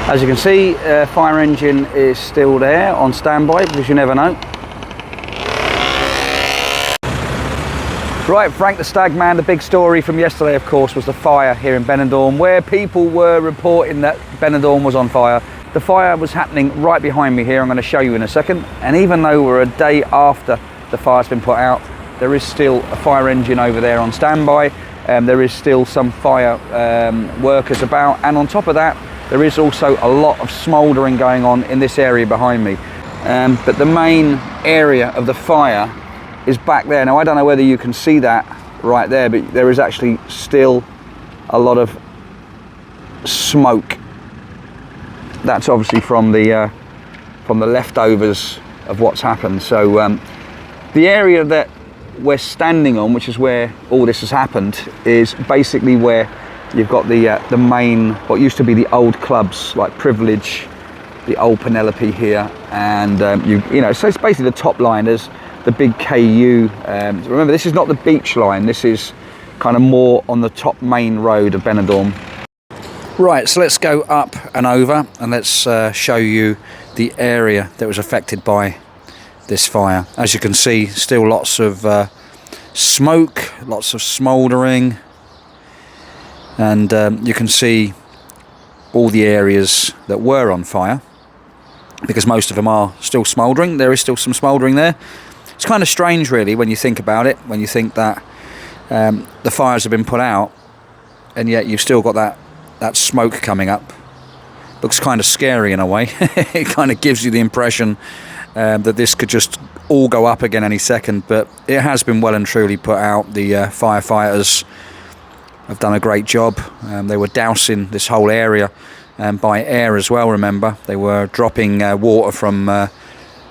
As you can see, fire engine is still there on standby because you never know. Right, Frank the Stagman, the big story from yesterday, of course, was the fire here in Benidorm, where people were reporting that Benidorm was on fire. The fire was happening right behind me here. I'm going to show you in a second. And even though we're a day after the fire's been put out, there is still a fire engine over there on standby. There is still some fire workers about. And on top of that, there is also a lot of smouldering going on in this area behind me. But the main area of the fire is back there. Now, I don't know whether you can see that right there, but there is actually still a lot of smoke. That's obviously from the leftovers of what's happened. So the area that we're standing on, which is where all this has happened, is basically where you've got the main, what used to be the old clubs like Privilege, the old Penelope here, and you know, so it's basically the top liners, the big KU. Remember, this is not the beach line. This is kind of more on the top main road of Benidorm. Right, so let's go up and over, and let's show you the area that was affected by this fire. As you can see, still lots of smoke, lots of smouldering. And you can see all the areas that were on fire, because most of them are still smouldering. There is still some smouldering there. It's kind of strange, really, when you think about it, when you think that the fires have been put out, and yet you've still got that smoke coming up. Looks kind of scary in a way. It kind of gives you the impression that this could just all go up again any second, but it has been well and truly put out. The firefighters have done a great job. They were dousing this whole area by air as well, remember. They were dropping water from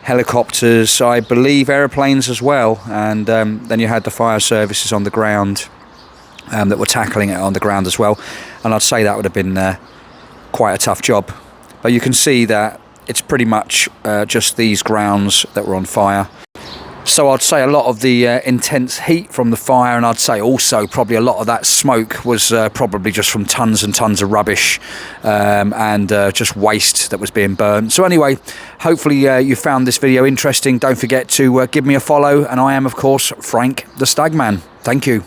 helicopters, I believe airplanes as well, and then you had the fire services on the ground that were tackling it on the ground as well. And I'd say that would have been quite a tough job. But you can see that it's pretty much just these grounds that were on fire. So I'd say a lot of the intense heat from the fire, and I'd say also probably a lot of that smoke was probably just from tons and tons of rubbish and just waste that was being burned. So anyway, hopefully you found this video interesting. Don't forget to give me a follow, and I am, of course, Frank the Stagman. Thank you.